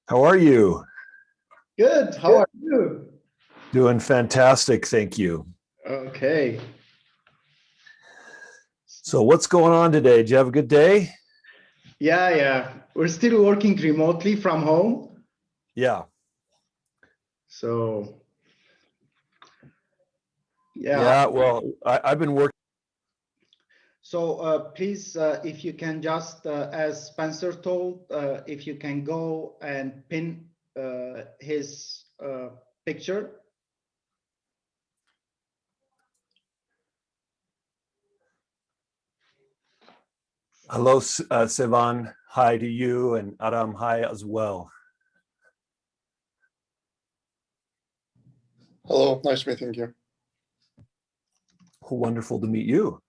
How are you? Good. How are you? Doing fantastic, thank you. Okay. So what's going on today? Did you have a good day? Yeah. We're still working remotely from home. Yeah. So, Yeah, well, I've been working. So please, if you can just, as Spencer told, if you can go and pin his picture. Hello, Sivan. Hi to you, and Aram, hi as well. Hello, nice meeting you. Wonderful to meet you.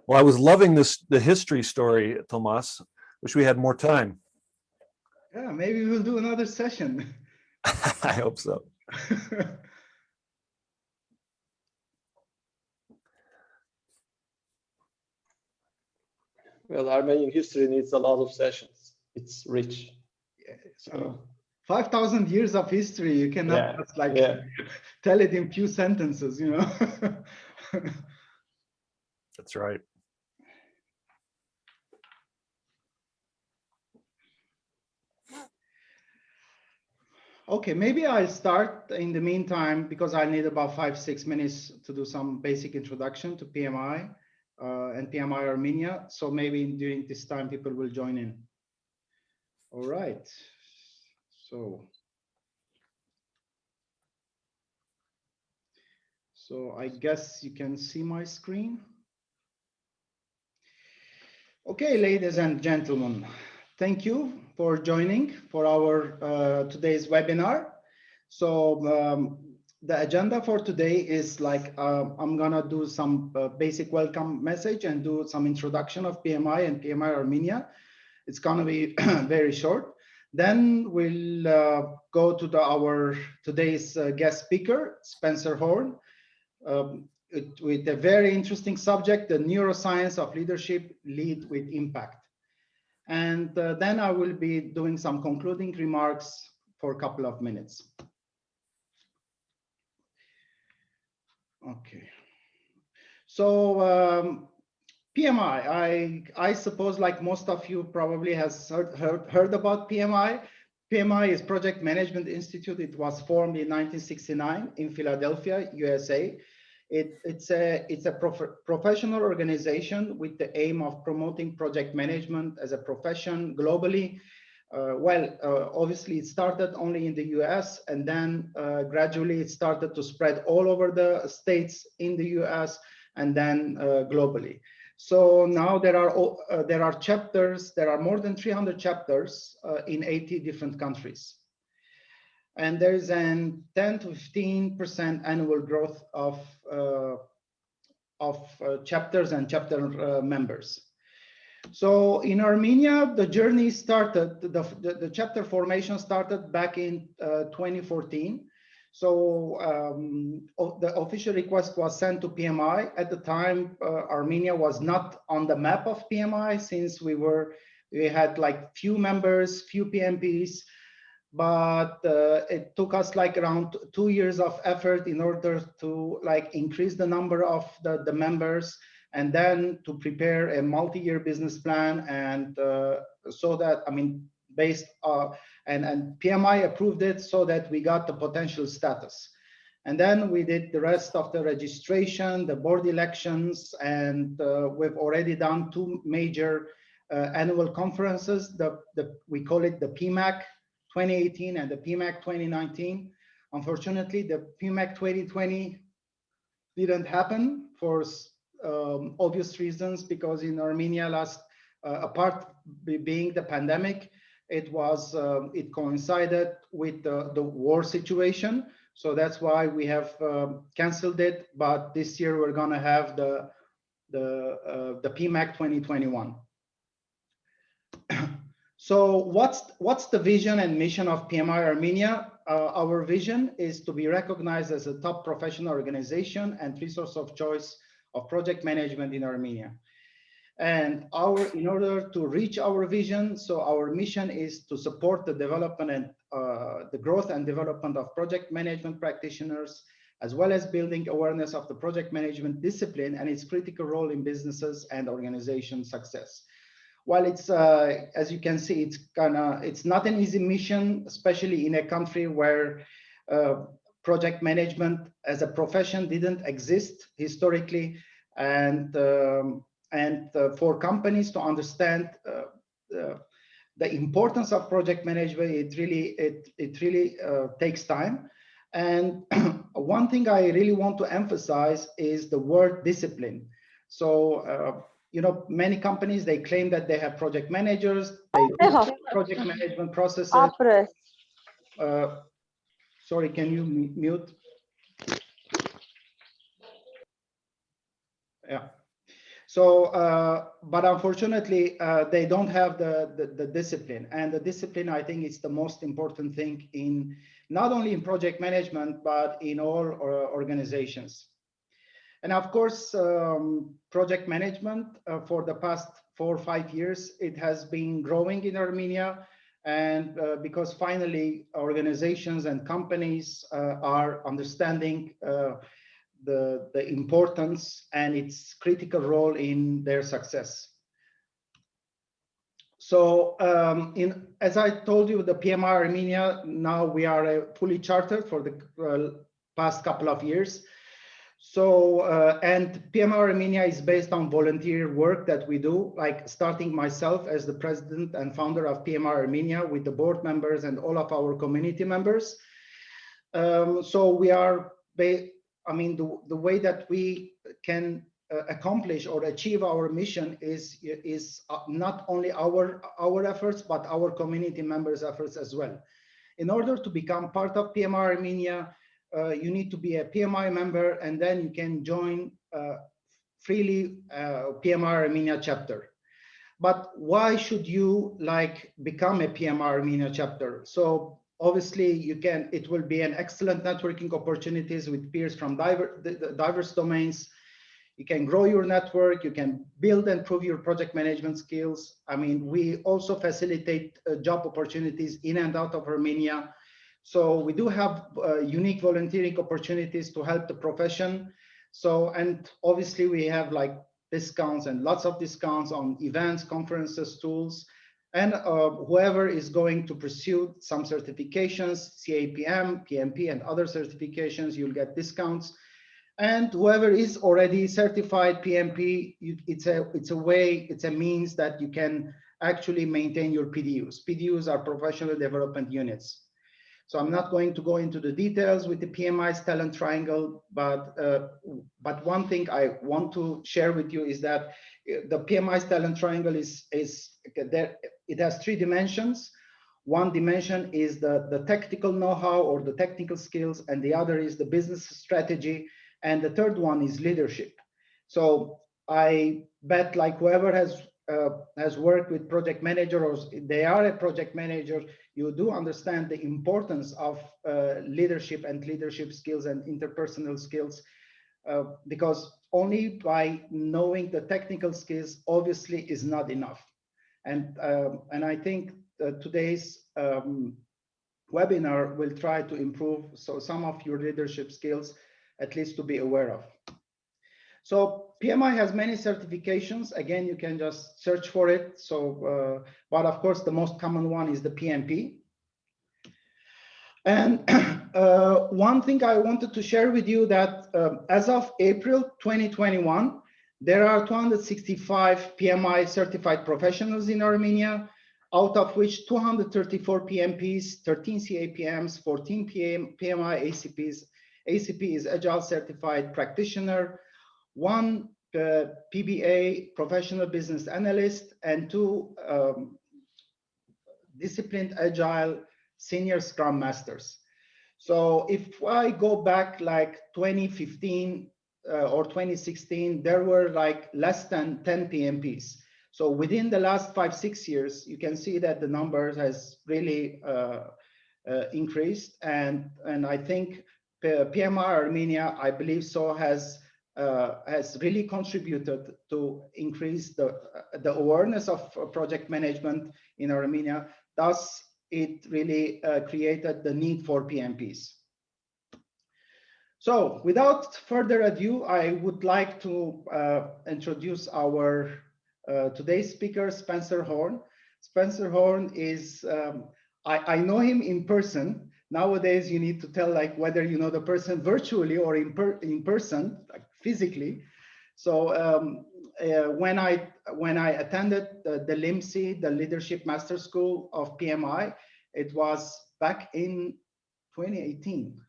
Well, I was loving the history story, Tomas. Wish we had more time. Yeah, maybe we'll do another session. I hope so. Well, Armenian history needs a lot of sessions. It's rich. Yeah, so 5,000 years of history, you cannot just like tell it in few sentences, you know. That's right. Okay, maybe I'll start in the meantime because I need about 5-6 minutes to do some basic introduction to PMI and PMI Armenia. So maybe during this time, people will join in. All right. So I guess you can see my screen. Okay, ladies and gentlemen, thank you for joining for our today's webinar. So the agenda for today is like I'm gonna do some basic welcome message and do some introduction of PMI and PMI Armenia. It's gonna be very short. Then we'll go to our today's guest speaker, Spencer Horn, with a very interesting subject, the neuroscience of leadership, lead with impact. And then I will be doing some concluding remarks for a couple of minutes. Okay. So PMI, I suppose like most of you probably has heard about PMI. PMI is Project Management Institute. It was formed in 1969 in Philadelphia, USA. It's a professional organization with the aim of promoting project management as a profession globally. Obviously it started only in the US, and then gradually it started to spread all over the states in the US and then globally. So now there are chapters, there are more than 300 chapters in 80 different countries. And there is a 10 to 15% annual growth of chapters and chapter members. So in Armenia, the journey started, the chapter formation started back in 2014. So the official request was sent to PMI. At the time, Armenia was not on the map of PMI since we had like few members, few PMPs, but it took us like around 2 years of effort in order to like increase the number of the members, and then to prepare a multi-year business plan, and so that, I mean, based and PMI approved it so that we got the potential status. And then we did the rest of the registration, the board elections, and we've already done 2 major annual conferences. We call it the PMAC 2018 and the PMAC 2019. Unfortunately, the PMAC 2020 didn't happen for obvious reasons, because in Armenia apart being the pandemic, it coincided with the war situation. So that's why we have canceled it. But this year we're gonna have the PMAC 2021. So what's the vision and mission of PMI Armenia? Our vision is to be recognized as a top professional organization and resource of choice of project management in Armenia. And in order to reach our vision, so our mission is to support the development and the growth and development of project management practitioners, as well as building awareness of the project management discipline and its critical role in businesses and organization success. While it's, as you can see, it's not an easy mission, especially in a country where project management as a profession didn't exist historically, and for companies to understand the importance of project management, it really takes time. And one thing I really want to emphasize is the word discipline. So, you know, many companies, they claim that they have project managers, they do project management processes. Sorry, can you mute? Yeah. So, but unfortunately, they don't have the discipline, and the discipline, I think, is the most important thing in not only in project management, but in all organizations. And of course, project management for the past 4 or 5 years, it has been growing in Armenia, and because finally organizations and companies are understanding the importance and its critical role in their success. So as I told you, the PMI Armenia, now we are fully chartered for the past couple of years. So, and PMI Armenia is based on volunteer work that we do, like starting myself as the president and founder of PMI Armenia with the board members and all of our community members. So we are, I mean, the way that we can accomplish or achieve our mission is not only our efforts, but our community members' efforts as well. In order to become part of PMI Armenia, you need to be a PMI member, and then you can join freely PMI Armenia chapter. But why should you become a PMI Armenia chapter? So obviously it will be an excellent networking opportunities with peers from diverse domains. You can grow your network, you can build and prove your project management skills. I mean, we also facilitate job opportunities in and out of Armenia. So we do have unique volunteering opportunities to help the profession. So, and obviously we have discounts and lots of discounts on events, conferences, tools, and whoever is going to pursue some certifications, CAPM, PMP, and other certifications, you'll get discounts. And whoever is already certified PMP, it's a means that you can actually maintain your PDUs. PDUs are professional development units. So I'm not going to go into the details with the PMI's talent triangle, but one thing I want to share with you is that the PMI's talent triangle is there. It has 3 dimensions. One dimension is the technical know-how or the technical skills, and the other is the business strategy, and the third one is leadership. So I bet whoever has worked with project manager, or they are a project manager, you do understand the importance of leadership and leadership skills and interpersonal skills, because only by knowing the technical skills obviously is not enough. And I think today's webinar will try to improve some of your leadership skills, at least to be aware of. So PMI has many certifications. Again, you can just search for it. So, but of course, the most common one is the PMP. And one thing I wanted to share with you that as of April 2021, there are 265 PMI certified professionals in Armenia, out of which 234 PMPs, 13 CAPMs, 14 PMI ACPs. ACP is Agile Certified Practitioner, 1 PBA Professional Business Analyst, and 2 Disciplined Agile Senior Scrum Masters. So if I go back 2015 or 2016, there were less than 10 PMPs. So within the last 5-6 years, you can see that the numbers has really increased, and I think PMI Armenia, I believe so, has really contributed to increase the awareness of project management in Armenia. Thus, it really created the need for PMPs. So without further ado, I would like to introduce our today's speaker, Spencer Horn. Spencer Horn is, I know him in person. Nowadays, you need to tell like whether you know the person virtually or in person, like physically. So when I attended the LIMSI, the Leadership Master School of PMI, it was back in 2018.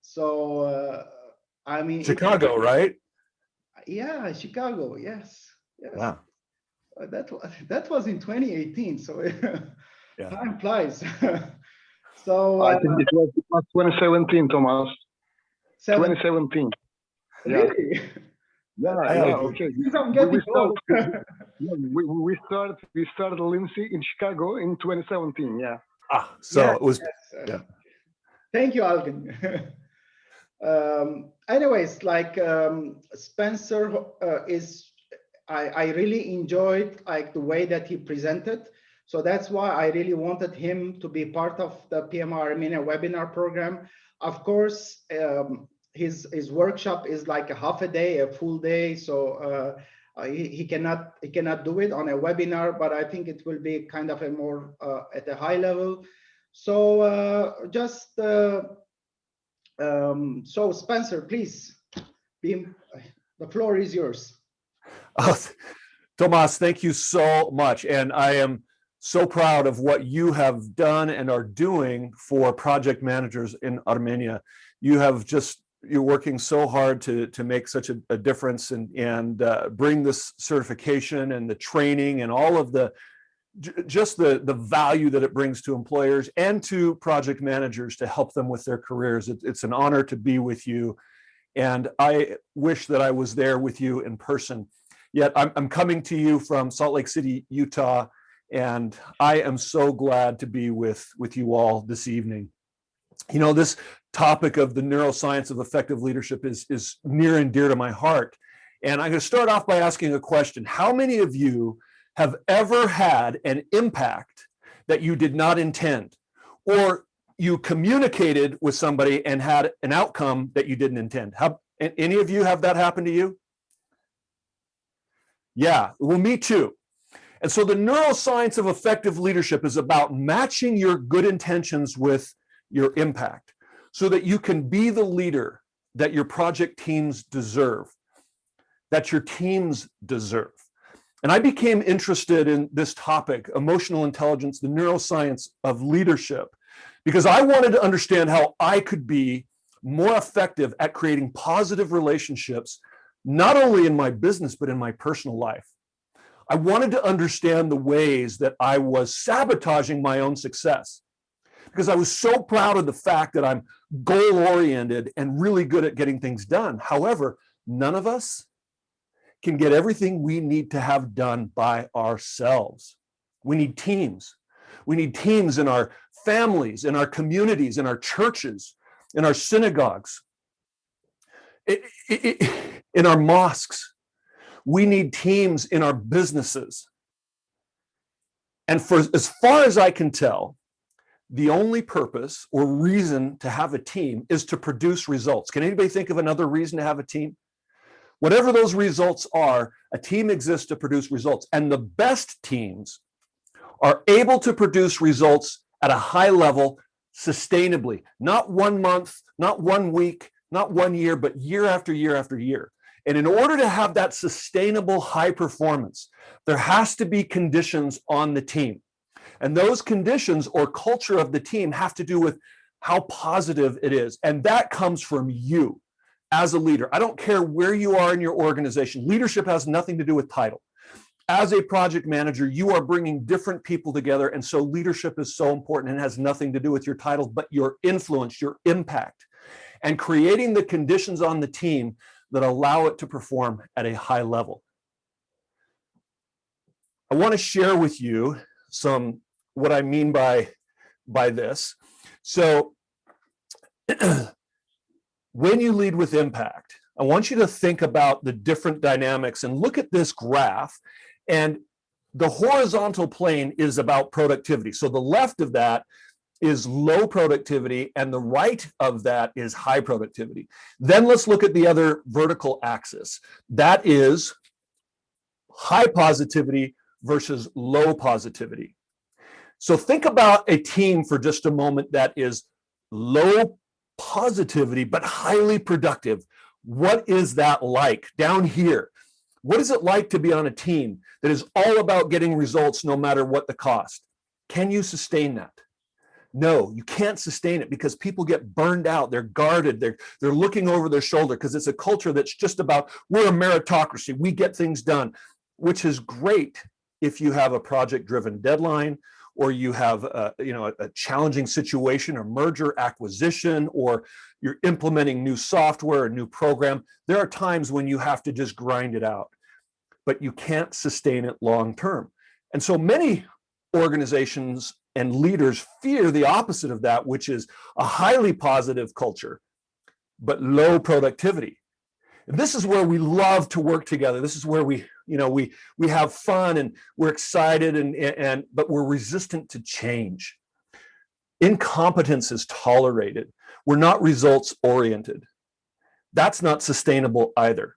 So I mean, Chicago, right? Yeah, Chicago. Yes, yes. Wow. That was in 2018. So Yeah. time flies. So I think it was 2017, Thomas. 2017. Really? Yeah, okay. I'm getting old. We started LIMSI in Chicago in 2017. Yeah. So yes, it was. Yes. Yeah. Thank you, Alvin. Anyways, like Spencer I really enjoyed like the way that he presented. So that's why I really wanted him to be part of the PMI Armenia webinar program. Of course, his workshop is like a half a day, a full day. So he cannot do it on a webinar, but I think it will be kind of a more at a high level. So so Spencer, please, the floor is yours. Tomas, thank you so much. And I am so proud of what you have done and are doing for project managers in Armenia. You're working so hard to make such a difference and bring this certification and the training and all of the value that it brings to employers and to project managers to help them with their careers. It's an honor to be with you. And I wish that I was there with you in person. Yet I'm coming to you from Salt Lake City, Utah, and I am so glad to be with you all this evening. You know, this topic of the neuroscience of effective leadership is near and dear to my heart. And I'm going to start off by asking a question. How many of you have ever had an impact that you did not intend, or you communicated with somebody and had an outcome that you didn't intend? Any of you have that happen to you? Yeah, well, me too. And so the neuroscience of effective leadership is about matching your good intentions with your impact so that you can be the leader that your project teams deserve, that your teams deserve. And I became interested in this topic, emotional intelligence, the neuroscience of leadership, because I wanted to understand how I could be more effective at creating positive relationships, not only in my business, but in my personal life. I wanted to understand the ways that I was sabotaging my own success, because I was so proud of the fact that I'm goal-oriented and really good at getting things done. However, none of us can get everything we need to have done by ourselves. We need teams. We need teams in our families, in our communities, in our churches, in our synagogues, in our mosques. We need teams in our businesses. And for as far as I can tell, the only purpose or reason to have a team is to produce results. Can anybody think of another reason to have a team? Whatever those results are, a team exists to produce results. And the best teams are able to produce results at a high level sustainably, not 1 month, not 1 week, not 1 year, but year after year after year. And in order to have that sustainable high performance, there has to be conditions on the team. And those conditions or culture of the team have to do with how positive it is. And that comes from you as a leader. I don't care where you are in your organization. Leadership has nothing to do with title. As a project manager, you are bringing different people together. And so leadership is so important and has nothing to do with your title, but your influence, your impact, and creating the conditions on the team that allow it to perform at a high level. I want to share with you some what I mean by this. So when you lead with impact, I want you to think about the different dynamics and look at this graph. And the horizontal plane is about productivity. So the left of that is low productivity and the right of that is high productivity. Then let's look at the other vertical axis. That is high positivity versus low positivity. So think about a team for just a moment that is low positivity but highly productive. What is that like down here? What is it like to be on a team that is all about getting results no matter what the cost? Can you sustain that? No, you can't sustain it because people get burned out. They're guarded. They're looking over their shoulder because it's a culture that's just about, we're a meritocracy. We get things done, which is great if you have a project-driven deadline or you have a challenging situation or merger acquisition, or you're implementing new software, a new program. There are times when you have to just grind it out, but you can't sustain it long term. And so many organizations and leaders fear the opposite of that, which is a highly positive culture, but low productivity. And this is where we love to work together. This is where we have fun and we're excited, but we're resistant to change. Incompetence is tolerated. We're not results oriented. That's not sustainable either.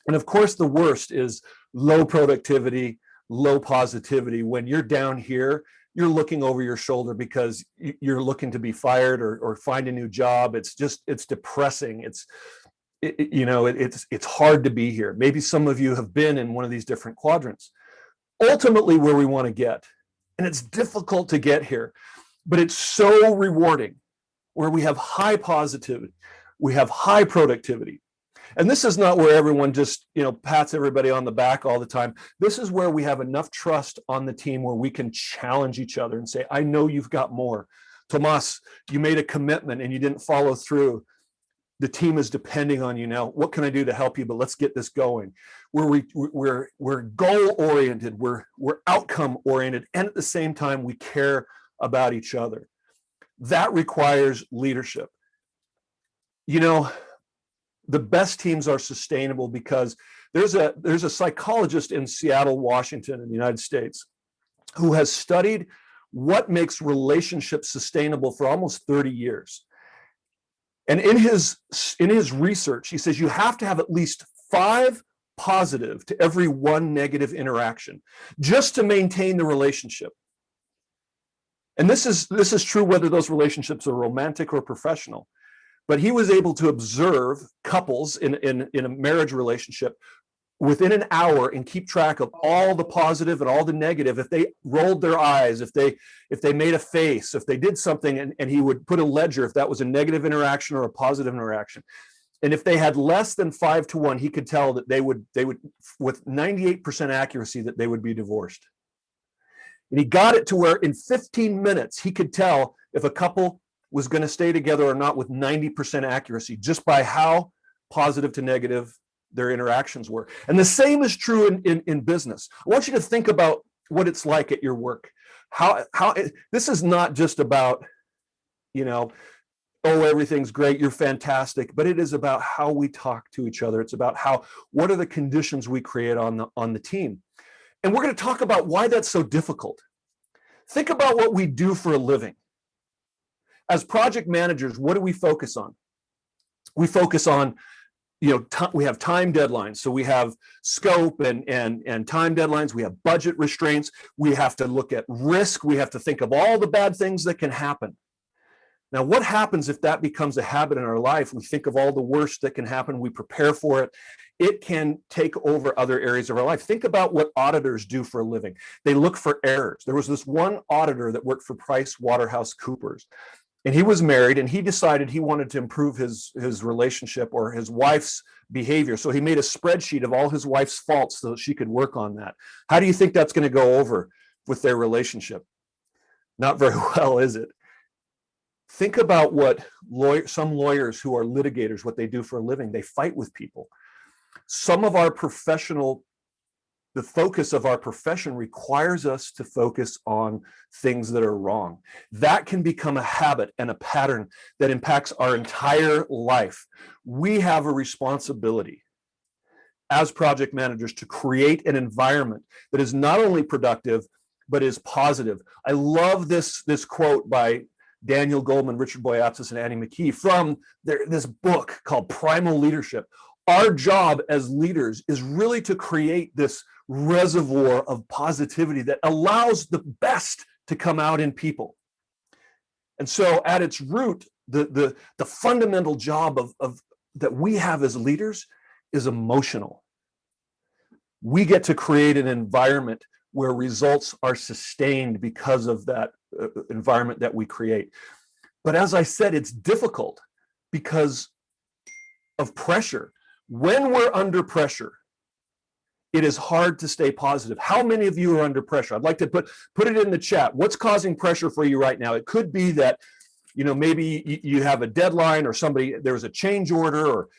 And of course, the worst is low productivity, low positivity. When you're down here, you're looking over your shoulder because you're looking to be fired or find a new job. It's depressing. It's hard to be here. Maybe some of you have been in one of these different quadrants. Ultimately, where we want to get, and it's difficult to get here, but it's so rewarding, where we have high positivity, we have high productivity. And this is not where everyone just, pats everybody on the back all the time. This is where we have enough trust on the team where we can challenge each other and say, I know you've got more. Tomas, you made a commitment and you didn't follow through. The team is depending on you now. What can I do to help you? But let's get this going. We're goal oriented, we're outcome oriented, and at the same time, we care about each other. That requires leadership. The best teams are sustainable because there's a psychologist in Seattle, Washington, in the United States, who has studied what makes relationships sustainable for almost 30 years. And in his research, he says you have to have at least 5 positive to every 1 negative interaction just to maintain the relationship. And this is true whether those relationships are romantic or professional. But he was able to observe couples in a marriage relationship within an hour and keep track of all the positive and all the negative. If they rolled their eyes, if they made a face, if they did something, and he would put a ledger if that was a negative interaction or a positive interaction. And if they had less than 5 to 1, he could tell that they would with 98% accuracy that they would be divorced. And he got it to where in 15 minutes he could tell if a couple was going to stay together or not with 90% accuracy, just by how positive to negative their interactions were. And the same is true in business. I want you to think about what it's like at your work. How this is not just about, oh, everything's great, you're fantastic, but it is about how we talk to each other. It's about what are the conditions we create on the team. And we're going to talk about why that's so difficult. Think about what we do for a living. As project managers, what do we focus on? We focus on, we have time deadlines. So we have scope and time deadlines. We have budget restraints. We have to look at risk. We have to think of all the bad things that can happen. Now, what happens if that becomes a habit in our life? We think of all the worst that can happen. We prepare for it. It can take over other areas of our life. Think about what auditors do for a living. They look for errors. There was this one auditor that worked for PricewaterhouseCoopers. And he was married, and he decided he wanted to improve his relationship or his wife's behavior. So he made a spreadsheet of all his wife's faults so that she could work on that. How do you think that's going to go over with their relationship? Not very well, is it? Think about what some lawyers who are litigators, what they do for a living. They fight with people. Some of our professional the focus of our profession requires us to focus on things that are wrong. That can become a habit and a pattern that impacts our entire life. We have a responsibility as project managers to create an environment that is not only productive, but is positive. I love this quote by Daniel Goleman, Richard Boyatzis, and Annie McKee from this book called Primal Leadership. Our job as leaders is really to create this reservoir of positivity that allows the best to come out in people. And so at its root, the fundamental job of that we have as leaders is emotional. We get to create an environment where results are sustained because of that environment that we create. But as I said, it's difficult because of pressure. When we're under pressure, it is hard to stay positive. How many of you are under pressure? I'd like to put it in the chat. What's causing pressure for you right now? It could be that, you know, maybe you have a deadline, or there was a change order, or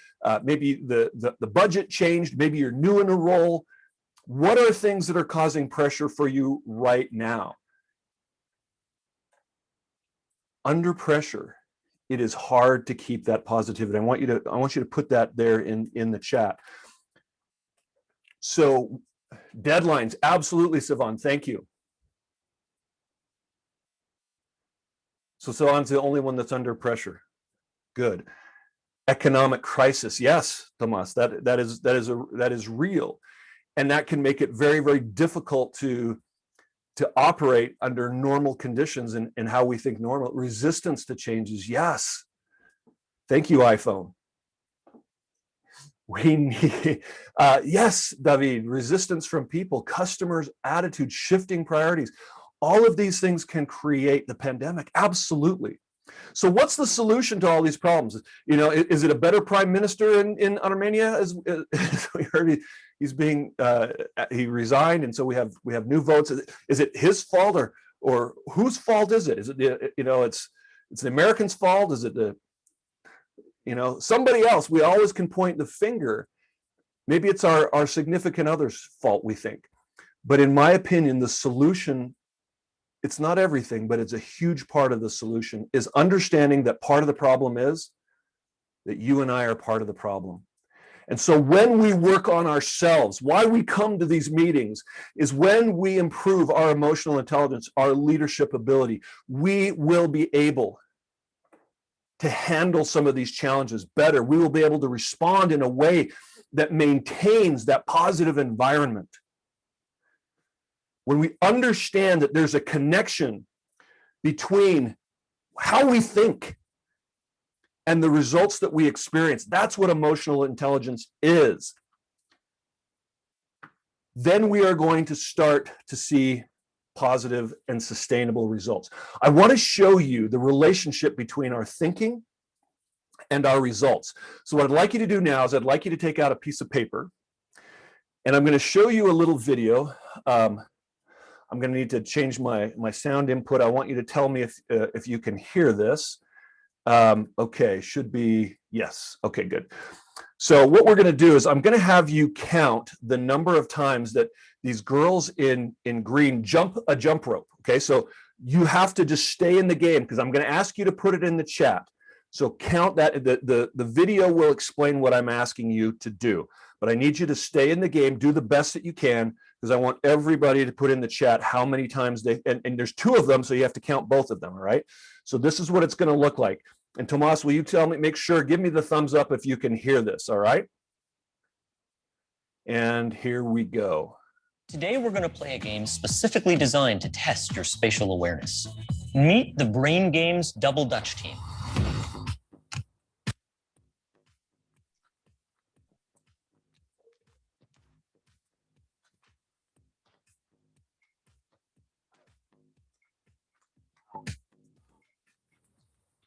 maybe the budget changed. Maybe you're new in a role. What are things that are causing pressure for you right now? Under pressure, it is hard to keep that positivity. I want you to put that there in the chat. So deadlines, absolutely, Sivan, thank you. So Sivan's the only one that's under pressure. Good. Economic crisis, yes, Tomas, that is real. And that can make it very, very difficult to operate under normal conditions and how we think normal. Resistance to changes, yes. Thank you, iPhone. We need, yes, David, resistance from people, customers, attitudes, shifting priorities. All of these things can create the pandemic, absolutely. So what's the solution to all these problems? You know, is it a better prime minister in Armenia? As we heard, he resigned, and so we have new votes. Is it his fault, or whose fault is it? Is it it's the Americans' fault? Is it somebody else? We always can point the finger. Maybe it's our significant other's fault, we think. But in my opinion, the solution, it's not everything, but it's a huge part of the solution, is understanding that part of the problem is that you and I are part of the problem. And so when we work on ourselves, why we come to these meetings is when we improve our emotional intelligence, our leadership ability, we will be able to handle some of these challenges better. We will be able to respond in a way that maintains that positive environment. When we understand that there's a connection between how we think and the results that we experience, that's what emotional intelligence is. Then we are going to start to see positive and sustainable results. I want to show you the relationship between our thinking and our results. So what I'd like you to do now is I'd like you to take out a piece of paper, and I'm going to show you a little video. I'm going to need to change my sound input. I want you to tell me if you can hear this. Okay, should be, yes. Okay, good. So what we're going to do is I'm going to have you count the number of times that these girls in green jump a jump rope. Okay, so you have to just stay in the game because I'm going to ask you to put it in the chat. So count that. The video will explain what I'm asking you to do, but I need you to stay in the game, do the best that you can, because I want everybody to put in the chat how many times and there's two of them, so you have to count both of them, all right? So this is what it's going to look like. And Tomas, will you tell me, give me the thumbs up if you can hear this, all right? And here we go. Today we're going to play a game specifically designed to test your spatial awareness. Meet the Brain Games Double Dutch team.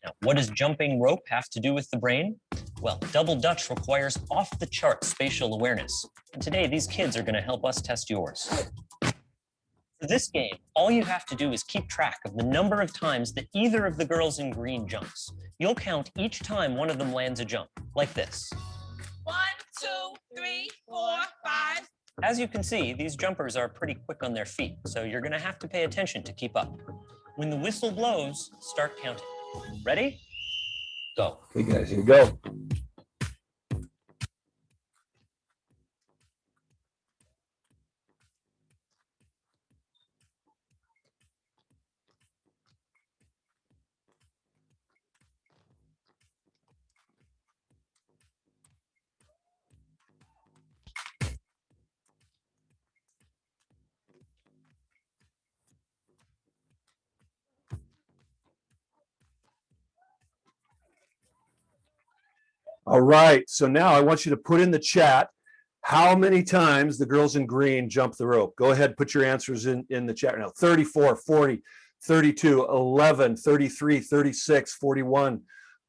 Now, what does jumping rope have to do with the brain? Well, Double Dutch requires off-the-chart spatial awareness. And today, these kids are going to help us test yours. For this game, all you have to do is keep track of the number of times that either of the girls in green jumps. You'll count each time one of them lands a jump, like this. 1, 2, 3, 4, 5, As you can see, these jumpers are pretty quick on their feet, so you're going to have to pay attention to keep up. When the whistle blows, start counting. Ready? Go. Okay, guys, here we go. All right, so now I want you to put in the chat how many times the girls in green jump the rope. Go ahead, put your answers in the chat now. 34, 40, 32, 11, 33, 36, 41.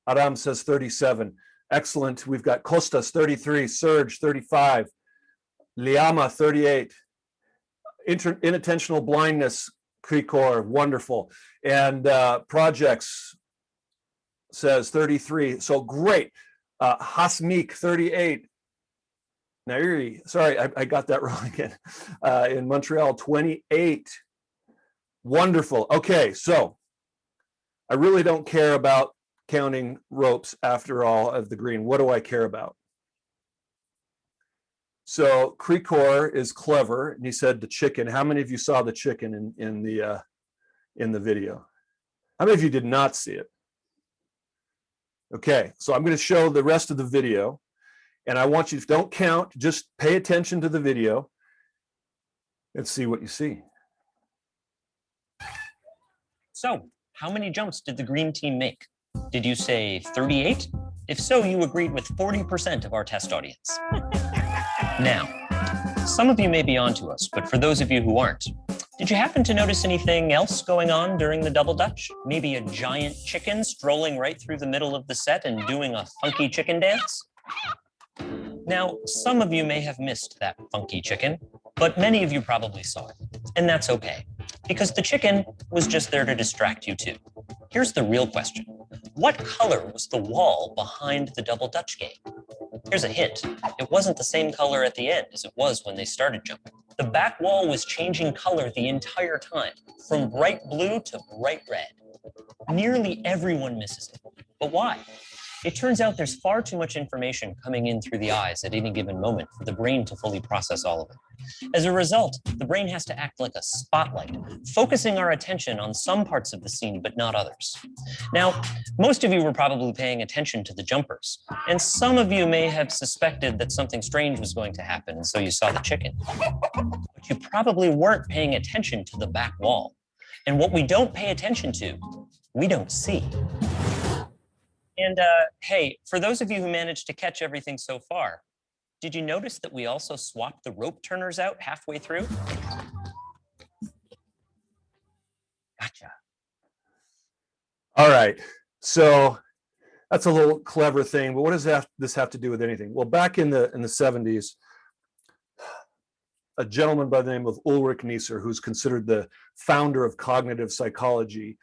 Aram says 37. Excellent. We've got Costas, 33, Serge, 35, Liama, 38. Inattentional blindness, Krikor, wonderful. And Projects says 33. So great. Hasmik, 38. Nairi, sorry, I got that wrong again. In Montreal, 28. Wonderful. Okay, so I really don't care about counting ropes after all of the green. What do I care about? So Krikor is clever, and he said the chicken. How many of you saw the chicken in the video? How many of you did not see it? Okay, so I'm going to show the rest of the video, and I want you to don't count, just pay attention to the video and see what you see. So, how many jumps did the green team make? Did you say 38? If so, you agreed with 40% of our test audience. Now, some of you may be onto us, but for those of you who aren't, did you happen to notice anything else going on during the double dutch? Maybe a giant chicken strolling right through the middle of the set and doing a funky chicken dance? Now, some of you may have missed that funky chicken, but many of you probably saw it, and that's okay, because the chicken was just there to distract you too. Here's the real question. What color was the wall behind the double dutch game? Here's a hint. It wasn't the same color at the end as it was when they started jumping. The back wall was changing color the entire time, from bright blue to bright red. Nearly everyone misses it. But why? It turns out there's far too much information coming in through the eyes at any given moment for the brain to fully process all of it. As a result, the brain has to act like a spotlight, focusing our attention on some parts of the scene, but not others. Now, most of you were probably paying attention to the jumpers, and some of you may have suspected that something strange was going to happen, and so you saw the chicken. But you probably weren't paying attention to the back wall. And what we don't pay attention to, we don't see. And hey, for those of you who managed to catch everything so far, did you notice that we also swapped the rope turners out halfway through? Gotcha. All right, so that's a little clever thing, but what does this have to do with anything? Well, back in the 70s, a gentleman by the name of Ulrich Neisser, who's considered the founder of cognitive psychology,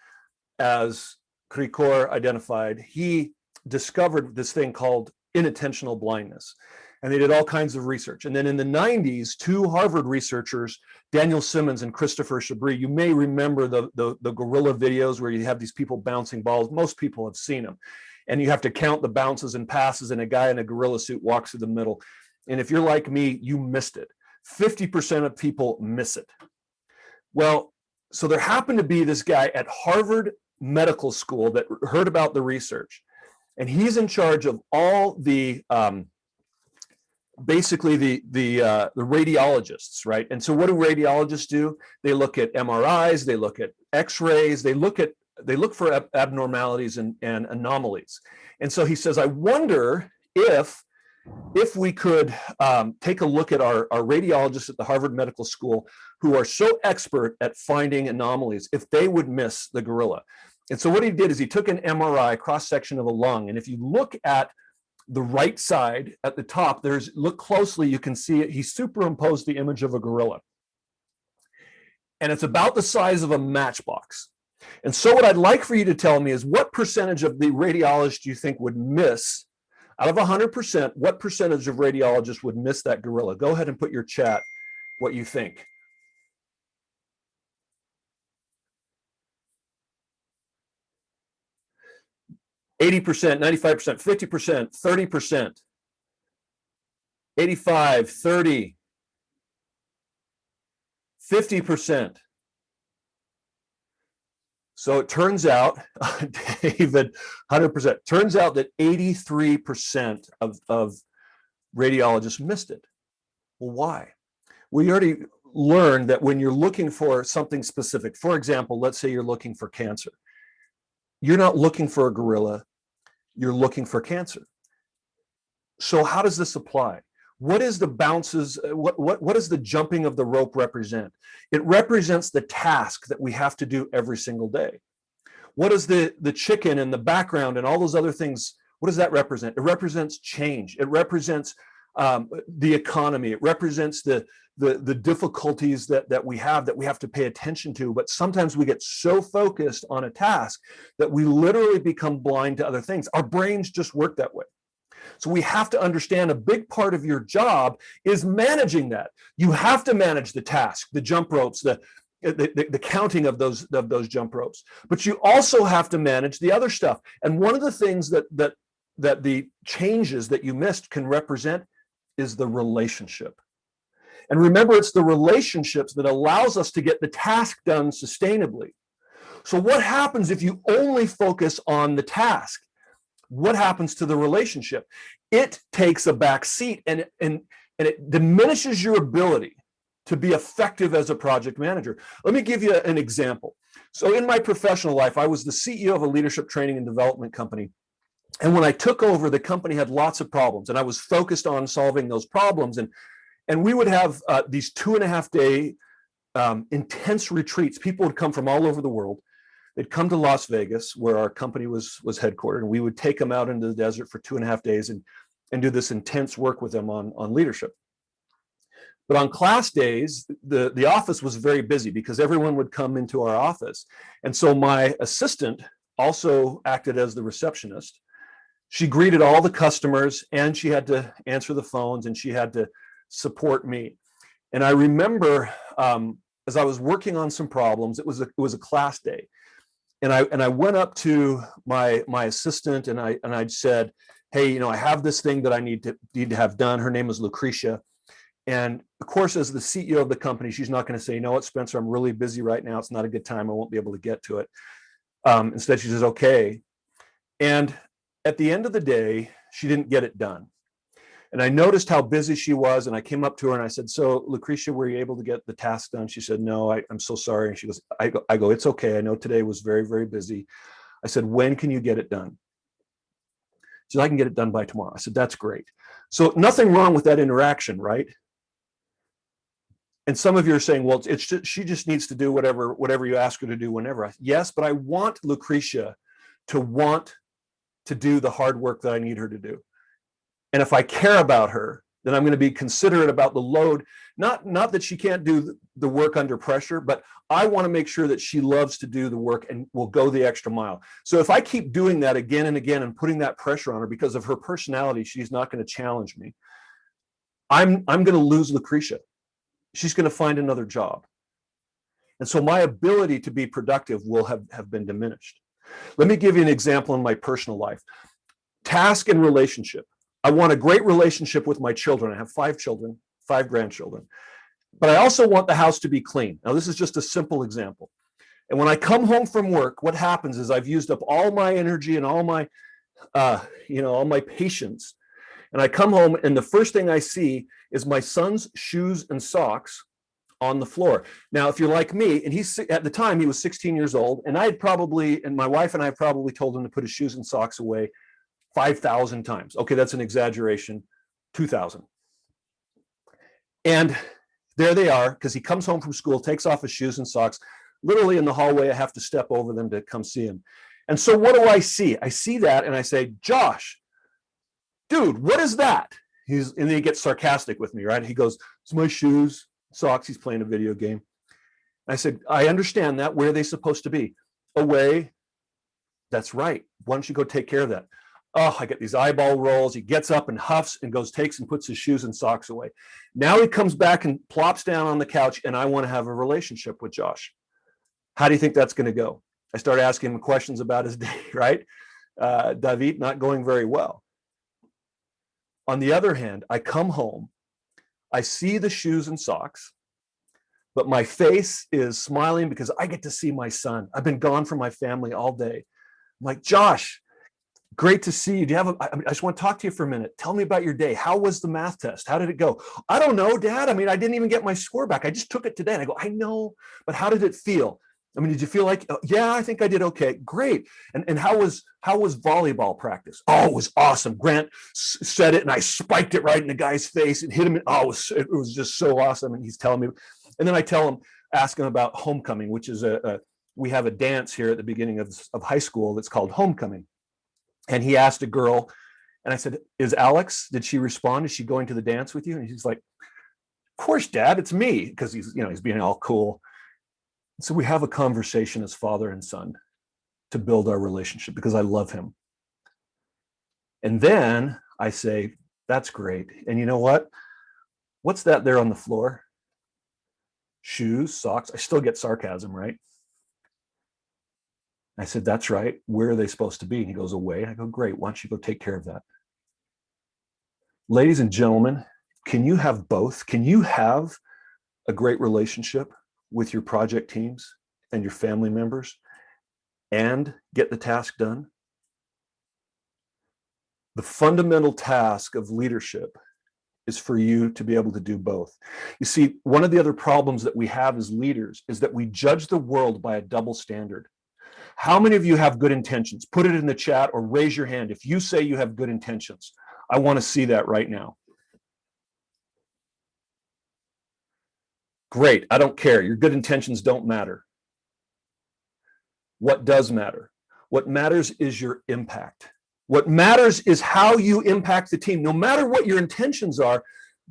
as Krikor identified, he discovered this thing called inattentional blindness. And they did all kinds of research. And then in the 90s, two Harvard researchers, Daniel Simmons and Christopher Chabris, you may remember the gorilla videos where you have these people bouncing balls. Most people have seen them. And you have to count the bounces and passes, and a guy in a gorilla suit walks through the middle. And if you're like me, you missed it. 50% of people miss it. Well, so there happened to be this guy at Harvard Medical School that heard about the research. And he's in charge of all the basically the radiologists, right? And so what do radiologists do? They look at MRIs, they look at X-rays, they look for abnormalities and anomalies. And so he says, I wonder if we could take a look at our radiologists at the Harvard Medical School who are so expert at finding anomalies, if they would miss the gorilla. And so what he did is he took an MRI cross-section of a lung, and if you look at the right side at the top, look closely, you can see it. He superimposed the image of a gorilla. And it's about the size of a matchbox. And so what I'd like for you to tell me is what percentage of the radiologists do you think would miss Out of 100%, what percentage of radiologists would miss that gorilla? Go ahead and put your chat what you think. 80%, 95%, 50%, 30%, 85, 30, 50%. So it turns out, David, 100%. Turns out that 83% of radiologists missed it. Well, why? We already learned that when you're looking for something specific, for example, let's say you're looking for cancer. You're not looking for a gorilla, you're looking for cancer. So how does this apply? What is the bounces, what does the jumping of the rope represent? It represents the task that we have to do every single day. What is the chicken and the background and all those other things, what does that represent? It represents change. It represents the economy. It represents the difficulties that we have to pay attention to. But sometimes we get so focused on a task that we literally become blind to other things. Our brains just work that way. So we have to understand a big part of your job is managing that. You have to manage the task, the jump ropes, the counting of those jump ropes. But you also have to manage the other stuff. And one of the things that the changes that you missed can represent is the relationship. And remember, it's the relationships that allows us to get the task done sustainably. So what happens if you only focus on the task? What happens to the relationship? It takes a back seat and it diminishes your ability to be effective as a project manager. Let me give you an example. So in my professional life, I was the CEO of a leadership training and development company. And when I took over, the company had lots of problems, and I was focused on solving those problems. And we would have these 2.5-day intense retreats. People would come from all over the world. They'd come to Las Vegas, where our company was headquartered, and we would take them out into the desert for 2.5 days and do this intense work with them on leadership. But on class days, the office was very busy because everyone would come into our office. And so my assistant also acted as the receptionist. She greeted all the customers, and she had to answer the phones, and she had to support me. And I remember as I was working on some problems, it was a class day. And I went up to my assistant and I said, hey, I have this thing that I need to have done. Her name is Lucretia. And of course, as the CEO of the company, she's not going to say, you know what, Spencer, I'm really busy right now. It's not a good time. I won't be able to get to it. Instead, she says, okay. And at the end of the day, she didn't get it done. And I noticed how busy she was, and I came up to her and I said, so Lucretia, were you able to get the task done? She said, no, I'm so sorry. And she goes, I go, it's okay. I know today was very, very busy. I said, when can you get it done? She said, I can get it done by tomorrow. I said, that's great. So nothing wrong with that interaction, right? And some of you are saying, well, it's just, she just needs to do whatever you ask her to do whenever. Yes, but I want Lucretia to want to do the hard work that I need her to do. And if I care about her, then I'm going to be considerate about the load. Not that she can't do the work under pressure, but I want to make sure that she loves to do the work and will go the extra mile. So if I keep doing that again and again and putting that pressure on her because of her personality, she's not going to challenge me. I'm going to lose Lucretia. She's going to find another job. And so my ability to be productive will have been diminished. Let me give you an example in my personal life. Task and relationship. I want a great relationship with my children. I have 5 children, 5 grandchildren, but I also want the house to be clean. Now, this is just a simple example. And when I come home from work, what happens is I've used up all my energy and all my, all my patience. And I come home and the first thing I see is my son's shoes and socks on the floor. Now, if you're like me, and at the time he was 16 years old, and my wife and I probably told him to put his shoes and socks away 5,000 times. Okay, that's an exaggeration, 2,000. And there they are, because he comes home from school, takes off his shoes and socks. Literally in the hallway, I have to step over them to come see him. And so what do I see? I see that and I say, Josh, dude, what is that? And then he gets sarcastic with me, right? He goes, it's my shoes, socks. He's playing a video game. I said, I understand that. Where are they supposed to be? Away. That's right. Why don't you go take care of that? Oh, I get these eyeball rolls. He gets up and huffs and goes, takes and puts his shoes and socks away. Now he comes back and plops down on the couch, and I want to have a relationship with Josh. How do you think that's going to go? I start asking him questions about his day, right? David, not going very well. On the other hand, I come home, I see the shoes and socks, but my face is smiling because I get to see my son. I've been gone from my family all day. I'm like, Josh, great to see you. Do you have I just want to talk to you for a minute. Tell me about your day. How was the math test? How did it go? I don't know, Dad. I mean, I didn't even get my score back. I just took it today. And I go, I know, but how did it feel? I mean, did you feel like, yeah, I think I did okay. Great. And how was volleyball practice? Oh, it was awesome. Grant said it and I spiked it right in the guy's face and hit him. Oh, it was just so awesome. And he's telling me, and then I tell him, ask him about homecoming, which is we have a dance here at the beginning of high school that's called homecoming. And he asked a girl, and I said, is Alex, did she respond? Is she going to the dance with you? And he's like, of course, Dad, it's me. Because he's being all cool. So we have a conversation as father and son to build our relationship because I love him. And then I say, that's great. And you know what? What's that there on the floor? Shoes, socks. I still get sarcasm, right? I said, that's right. Where are they supposed to be? And he goes, away. I go, great. Why don't you go take care of that? Ladies and gentlemen, can you have both? Can you have a great relationship with your project teams and your family members and get the task done? The fundamental task of leadership is for you to be able to do both. You see, one of the other problems that we have as leaders is that we judge the world by a double standard. How many of you have good intentions? Put it in the chat or raise your hand if you say you have good intentions. I want to see that right now. Great, I don't care. Your good intentions don't matter. What does matter? What matters is your impact. What matters is how you impact the team. No matter what your intentions are,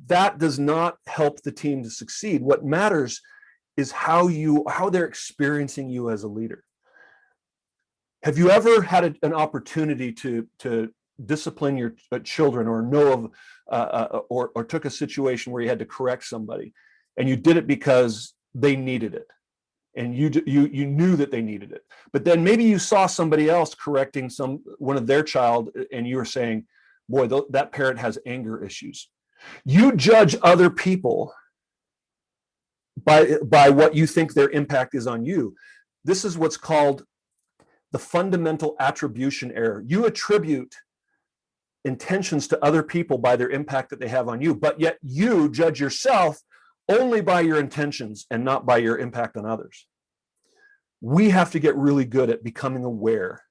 that does not help the team to succeed. What matters is how they're experiencing you as a leader. Have you ever had an opportunity to discipline your children or know of or took a situation where you had to correct somebody and you did it because they needed it and you knew that they needed it, but then maybe you saw somebody else correcting one of their child and you were saying, boy, that parent has anger issues. You judge other people by what you think their impact is on you. This is what's called the fundamental attribution error. You attribute intentions to other people by their impact that they have on you, but yet you judge yourself only by your intentions and not by your impact on others. We have to get really good at becoming aware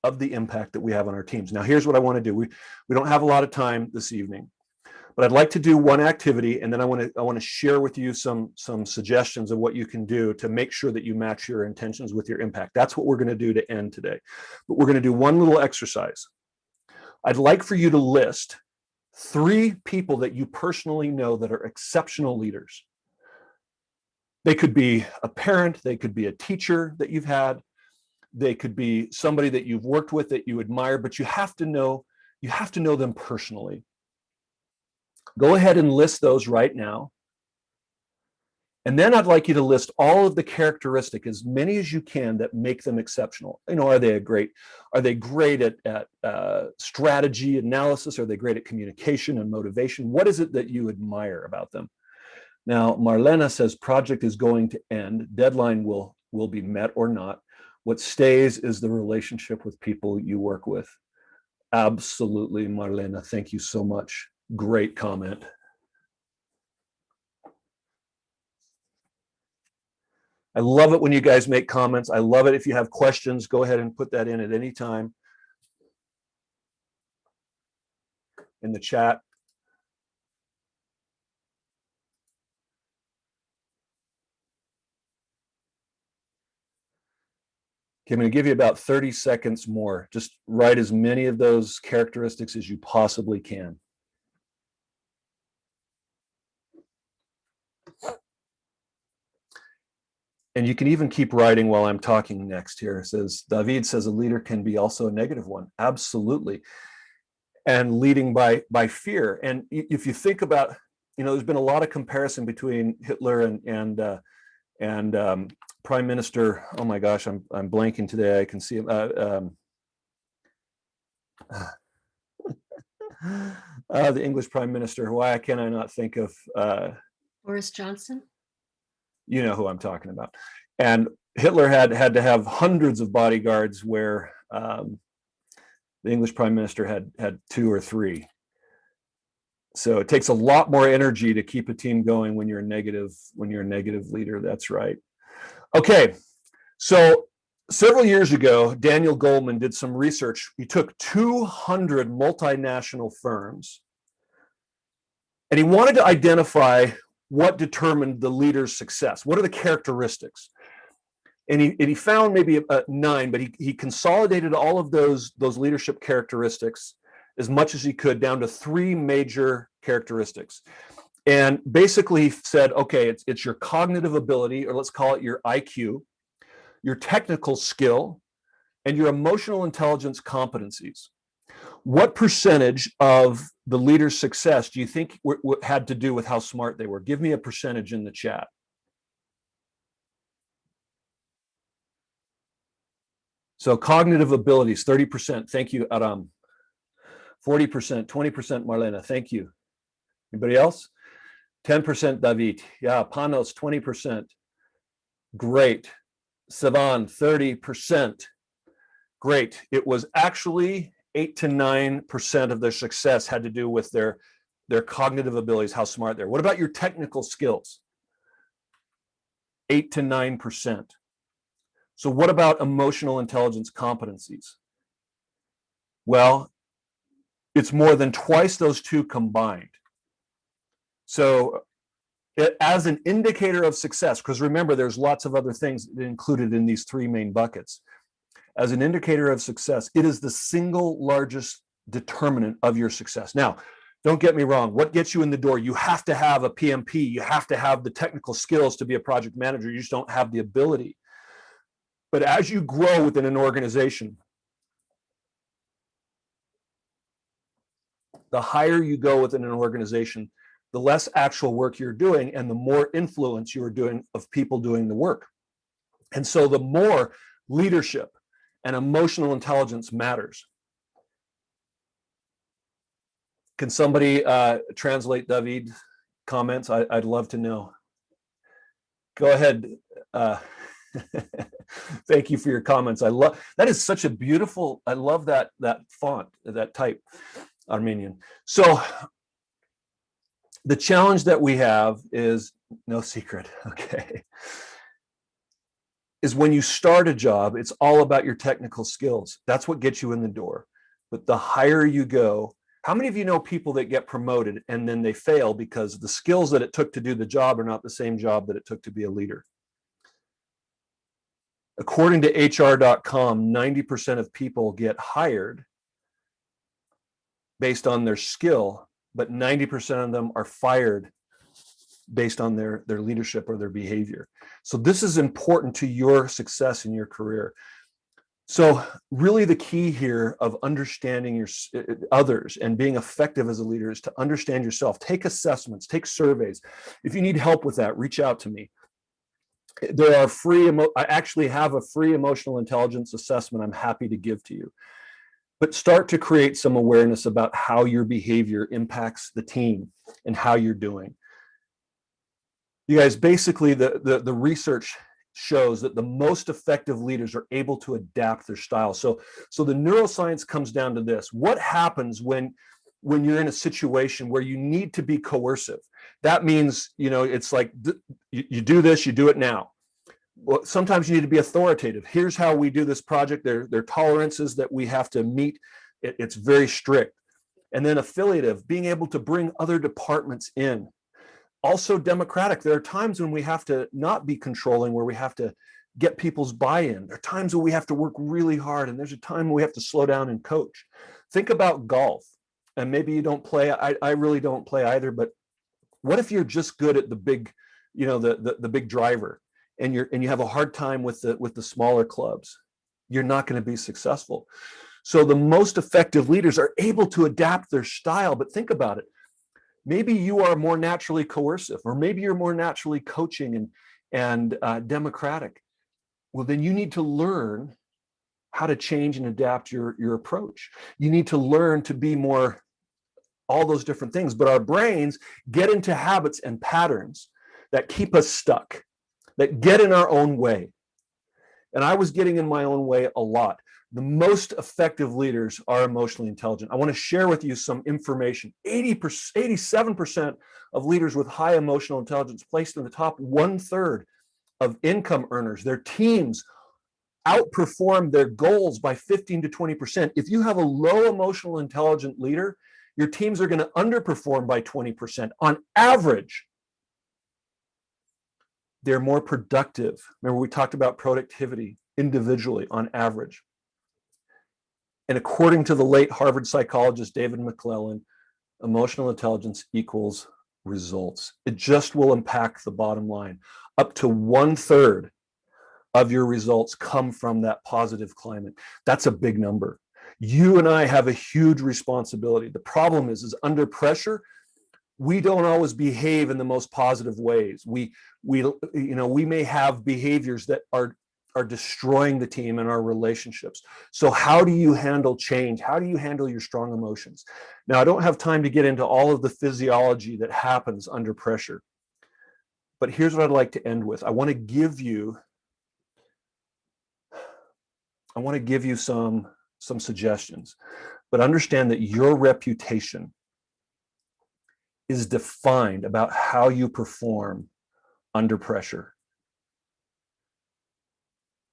of the impact that we have on our teams. Now, here's what I want to do. We don't have a lot of time this evening, but I'd like to do one activity, and then I want to share with you some suggestions of what you can do to make sure that you match your intentions with your impact. That's what we're going to do to end today. But we're going to do one little exercise. I'd like for you to list 3 people that you personally know that are exceptional leaders. They could be a parent, they could be a teacher that you've had, they could be somebody that you've worked with that you admire, but you have to know them personally. Go ahead and list those right now. And then I'd like you to list all of the characteristics, as many as you can, that make them exceptional. Are they great at strategy analysis? Are they great at communication and motivation? What is it that you admire about them? Now, Marlena says project is going to end. Deadline will be met or not. What stays is the relationship with people you work with. Absolutely, Marlena. Thank you so much. Great comment. I love it when you guys make comments. I love it if you have questions, go ahead and put that in at any time in the chat. Okay, I'm going to give you about 30 seconds more. Just write as many of those characteristics as you possibly can. And you can even keep writing while I'm talking next here. It says, David says a leader can be also a negative one. Absolutely. and leading by fear. And if you think about, there's been a lot of comparison between Hitler and Prime Minister. Oh my gosh, I'm blanking today. I can see him. The English Prime Minister. Why can I not think of? Boris Johnson. You know who I'm talking about. And Hitler had to have hundreds of bodyguards, where the English Prime Minister had 2 or 3. So it takes a lot more energy to keep a team going when you're a negative leader. That's right. Okay, so several years ago, Daniel Goleman did some research. He took 200 multinational firms, and he wanted to identify what determined the leader's success. What are the characteristics? And he found maybe 9, but he consolidated all of those leadership characteristics as much as he could down to 3 major characteristics. And basically he said, okay, it's your cognitive ability, or let's call it your IQ, your technical skill, and your emotional intelligence competencies. What percentage of the leader's success do you think had to do with how smart they were? Give me a percentage in the chat. So cognitive abilities, 30%. Thank you, Aram. 40%, 20%, Marlena. Thank you. Anybody else? 10%, David. Yeah, Panos, 20%. Great. Savan, 30%. Great. It was actually 8 to 9% of their success had to do with their cognitive abilities, how smart they are. What about your technical skills? 8 to 9%. So what about emotional intelligence competencies? Well, it's more than twice those two combined. So as an indicator of success, because remember, there's lots of other things included in these 3 main buckets. As an indicator of success, it is the single largest determinant of your success. Now, don't get me wrong. What gets you in the door? You have to have a PMP. You have to have the technical skills to be a project manager. You just don't have the ability. But as you grow within an organization, the higher you go within an organization, the less actual work you're doing and the more influence you're doing of people doing the work. And so the more leadership and emotional intelligence matters. Can somebody translate David's comments? I'd love to know. Go ahead. Thank you for your comments. I love that. Is such a beautiful. I love that font, that type, Armenian. So the challenge that we have is no secret. Okay, is when you start a job, it's all about your technical skills. That's what gets you in the door. But the higher you go, how many of you know people that get promoted and then they fail because the skills that it took to do the job are not the same job that it took to be a leader? According to HR.com, 90% of people get hired based on their skill, but 90% of them are fired based on their leadership or their behavior. So this is important to your success in your career. So really the key here of understanding your others and being effective as a leader is to understand yourself. Take assessments, take surveys. If you need help with that, reach out to me. There are I actually have a free emotional intelligence assessment I'm happy to give to you. But start to create some awareness about how your behavior impacts the team and how you're doing. You guys, basically the research shows that the most effective leaders are able to adapt their style. So the neuroscience comes down to this. What happens when you're in a situation where you need to be coercive? That means, it's like you do this, you do it now. Well, sometimes you need to be authoritative. Here's how we do this project. There are tolerances that we have to meet. It's very strict. And then affiliative, being able to bring other departments in. Also democratic. There are times when we have to not be controlling, where we have to get people's buy-in. There are times when we have to work really hard, and there's a time when we have to slow down and coach. Think about golf. And maybe you don't play. I really don't play either, but what if you're just good at the big, the big driver, and you have a hard time with the smaller clubs? You're not going to be successful. So the most effective leaders are able to adapt their style. But think about it. Maybe you are more naturally coercive, or maybe you're more naturally coaching and democratic. Well, then you need to learn how to change and adapt your approach. You need to learn to be more all those different things. But our brains get into habits and patterns that keep us stuck, that get in our own way. And I was getting in my own way a lot. The most effective leaders are emotionally intelligent. I want to share with you some information. 87% of leaders with high emotional intelligence placed in the top 1/3 of income earners. Their teams outperform their goals by 15 to 20%. If you have a low emotional intelligent leader, your teams are going to underperform by 20% on average. They're more productive. Remember, we talked about productivity individually on average. And according to the late Harvard psychologist David McClellan, emotional intelligence equals results. It just will impact the bottom line. Up to 1/3 of your results come from that positive climate. That's a big number. You and I have a huge responsibility. The problem is under pressure, we don't always behave in the most positive ways. We may have behaviors that are destroying the team and our relationships. So how do you handle change? How do you handle your strong emotions? Now, I don't have time to get into all of the physiology that happens under pressure, but here's what I'd like to end with. I want to give you some suggestions, but understand that your reputation is defined about how you perform under pressure.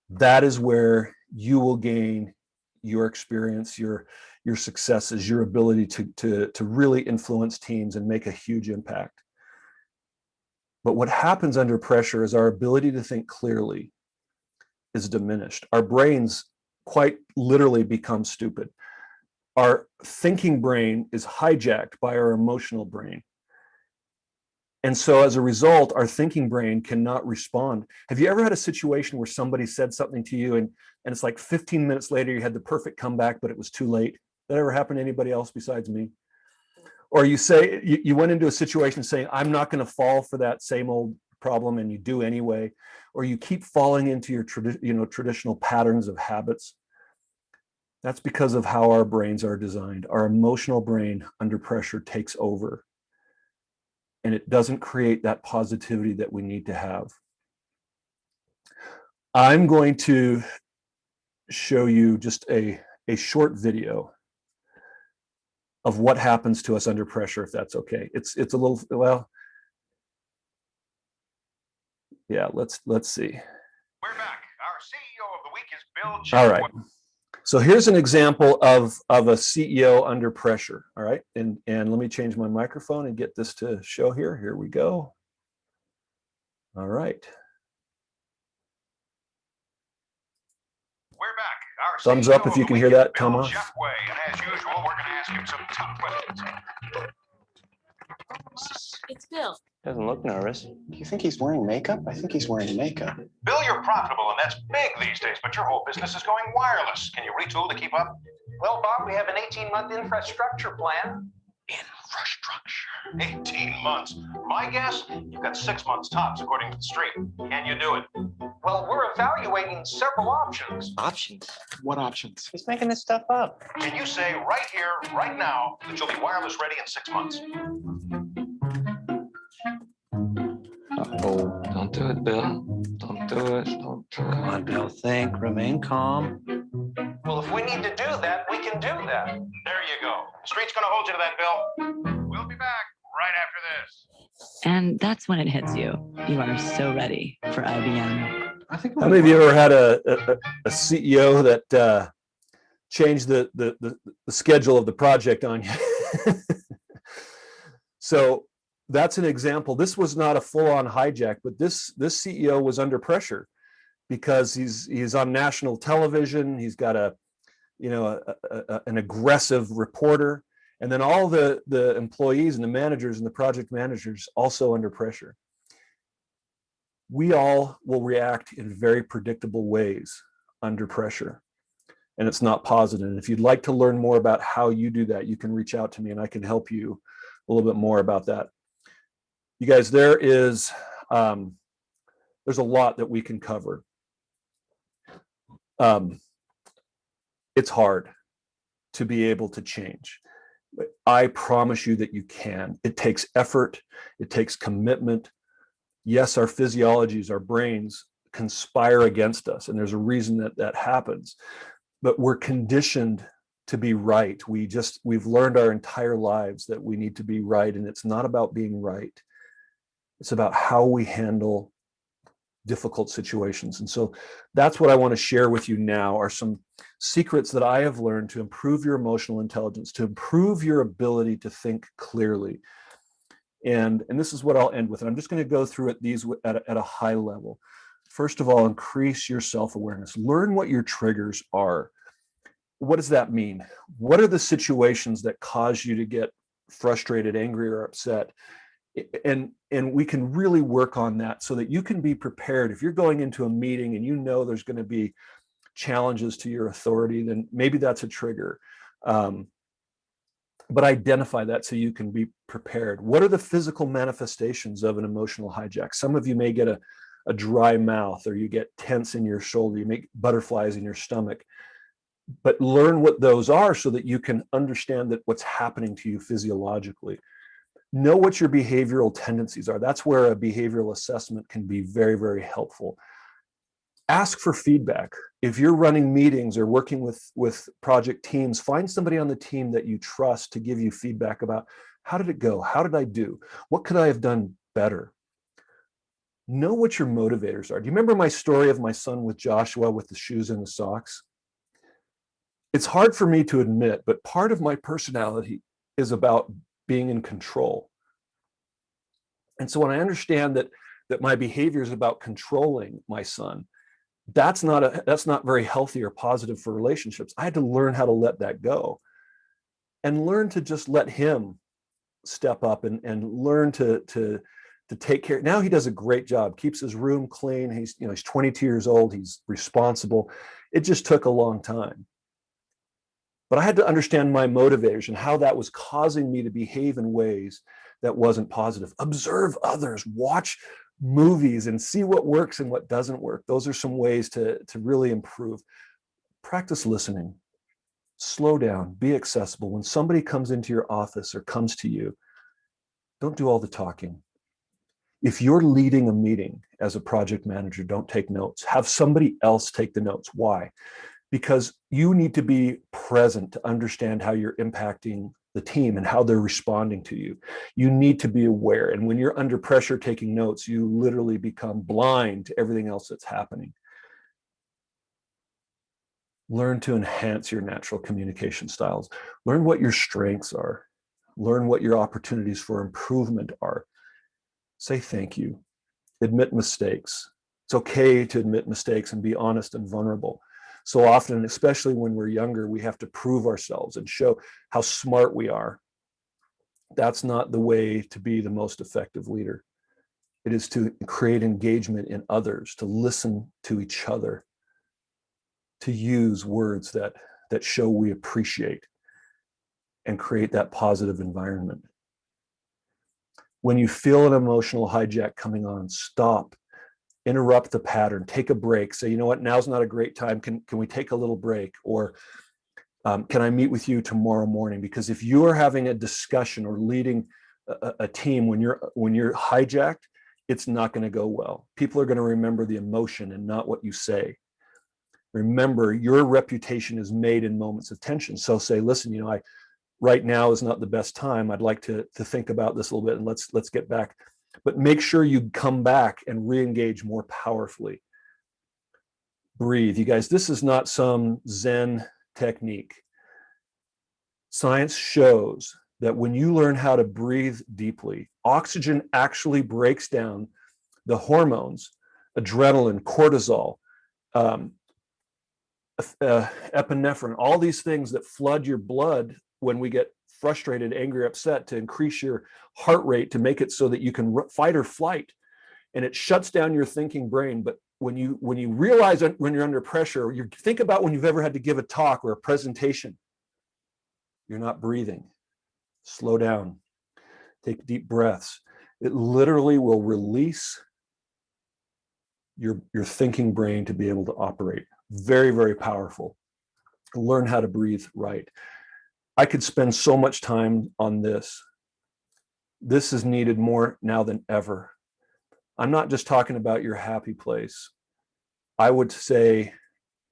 That is where you will gain your experience, your successes, your ability to really influence teams and make a huge impact. But what happens under pressure is our ability to think clearly is diminished. Our brains quite literally become stupid. Our thinking brain is hijacked by our emotional brain. And so as a result, our thinking brain cannot respond. Have you ever had a situation where somebody said something to you and it's like 15 minutes later, you had the perfect comeback, but it was too late? That ever happened to anybody else besides me? Or you say, you went into a situation saying, I'm not going to fall for that same old problem, and you do anyway, or you keep falling into your traditional patterns of habits. That's because of how our brains are designed. Our emotional brain under pressure takes over, and it doesn't create that positivity that we need to have. I'm going to show you just a short video of what happens to us under pressure, if that's okay. It's a little, well, yeah, let's see. We're back. Our CEO of the week is Bill. All right. So here's an example of a CEO under pressure. All right. And let me change my microphone and get this to show here. Here we go. All right. We're back. Our Thumbs CEO up if you of the can week hear is that, Bill Thomas. Jeffway. And as usual, we're going to ask him some tough questions. It's Bill. Doesn't look nervous. Do you think he's wearing makeup? I think he's wearing makeup. Bill, you're profitable, and that's big these days, but your whole business is going wireless. Can you retool to keep up? Well, Bob, we have an 18-month infrastructure plan. Infrastructure. 18 months. My guess, you've got 6 months tops, according to the street. Can you do it? Well, we're evaluating several options. Options? What options? He's making this stuff up. Can you say right here, right now, that you'll be wireless ready in 6 months? Oh, don't do it, Bill. Don't do it. Don't do it. Come on, Bill. Think. Remain calm. Well, if we need to do that, we can do that. There you go. The street's going to hold you to that, Bill. We'll be back right after this. And that's when it hits you. You are so ready for IBM. I think. How many of you ever had a CEO that changed the schedule of the project on you? So that's an example. This was not a full-on hijack, but this CEO was under pressure because he's on national television. He's got an aggressive reporter, and then all the employees and the managers and the project managers also under pressure. We all will react in very predictable ways under pressure. and it's not positive. And if you'd like to learn more about how you do that, you can reach out to me and I can help you a little bit more about that. You guys, there's a lot that we can cover. It's hard to be able to change. But I promise you that you can. It takes effort. It takes commitment. Yes, our physiologies, our brains conspire against us, and there's a reason that that happens. But we're conditioned to be right. We've learned our entire lives that we need to be right, and it's not about being right. It's about how we handle difficult situations. And so that's what I want to share with you now, are some secrets that I have learned to improve your emotional intelligence, to improve your ability to think clearly. And this is what I'll end with. And I'm just going to go through these at a high level. First of all, increase your self-awareness. Learn what your triggers are. What does that mean? What are the situations that cause you to get frustrated, angry, or upset? And we can really work on that so that you can be prepared. If you're going into a meeting and you know there's going to be challenges to your authority, then maybe that's a trigger. But identify that so you can be prepared. What are the physical manifestations of an emotional hijack? Some of you may get a dry mouth, or you get tense in your shoulder, you make butterflies in your stomach. But learn what those are so that you can understand that what's happening to you physiologically. Know what your behavioral tendencies are. That's where a behavioral assessment can be very, very helpful. Ask for feedback. If you're running meetings or working with project teams, find somebody on the team that you trust to give you feedback about, how did it go? How did I do? What could I have done better? Know what your motivators are. Do you remember my story of my son with Joshua with the shoes and the socks? It's hard for me to admit, but part of my personality is about being in control. And so when I understand that my behavior is about controlling my son, that's not very healthy or positive for relationships. I had to learn how to let that go and learn to just let him step up and learn to take care. Now he does a great job, keeps his room clean. He's 22 years old. He's responsible. It just took a long time. But I had to understand my motivators and how that was causing me to behave in ways that wasn't positive. Observe others, watch movies and see what works and what doesn't work. Those are some ways to really improve. Practice listening. Slow down, be accessible. When somebody comes into your office or comes to you, don't do all the talking. If you're leading a meeting as a project manager, don't take notes. Have somebody else take the notes. Why? Because you need to be present to understand how you're impacting the team and how they're responding to you. You need to be aware. And when you're under pressure taking notes, you literally become blind to everything else that's happening. Learn to enhance your natural communication styles. Learn what your strengths are. Learn what your opportunities for improvement are. Say thank you. Admit mistakes. It's okay to admit mistakes and be honest and vulnerable. So often, especially when we're younger, we have to prove ourselves and show how smart we are. That's not the way to be the most effective leader. It is to create engagement in others, to listen to each other, to use words that show we appreciate and create that positive environment. When you feel an emotional hijack coming on, stop. Interrupt the pattern, take a break, say, you know what, now's not a great time. Can we take a little break? Or can I meet with you tomorrow morning? Because if you are having a discussion or leading a team when you're hijacked, it's not going to go well. People are going to remember the emotion and not what you say. Remember, your reputation is made in moments of tension. So say, listen, right now is not the best time. I'd like to think about this a little bit, and let's get back. But make sure you come back and re-engage more powerfully. Breathe. You guys, this is not some Zen technique. Science shows that when you learn how to breathe deeply, oxygen actually breaks down the hormones, adrenaline, cortisol, epinephrine, all these things that flood your blood when we get frustrated, angry, upset, to increase your heart rate, to make it so that you can fight or flight. And it shuts down your thinking brain. But when you realize that when you're under pressure, you think about when you've ever had to give a talk or a presentation. You're not breathing. Slow down. Take deep breaths. It literally will release your thinking brain to be able to operate. Very, very powerful. Learn how to breathe right. I could spend so much time on this. This is needed more now than ever. I'm not just talking about your happy place. I would say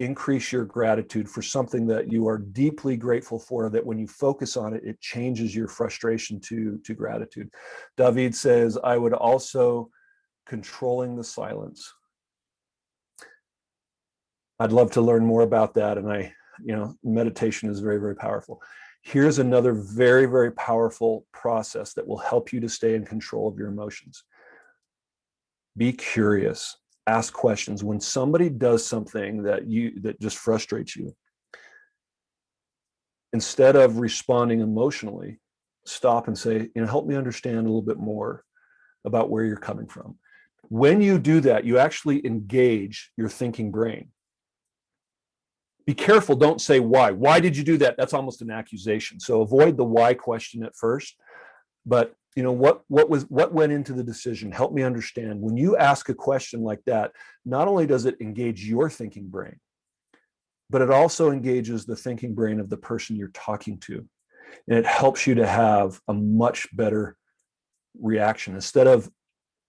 increase your gratitude for something that you are deeply grateful for, that when you focus on it, it changes your frustration to gratitude. David says, I would also controlling the silence. I'd love to learn more about that. And meditation is very, very powerful. Here's another very, very powerful process that will help you to stay in control of your emotions. Be curious, ask questions. When somebody does something that just frustrates you, instead of responding emotionally, stop and say, help me understand a little bit more about where you're coming from. When you do that, you actually engage your thinking brain. Be careful, don't say why. Why did you do that? That's almost an accusation. So avoid the why question at first. But what went into the decision? Help me understand. When you ask a question like that, not only does it engage your thinking brain, but it also engages the thinking brain of the person you're talking to. And it helps you to have a much better reaction. Instead of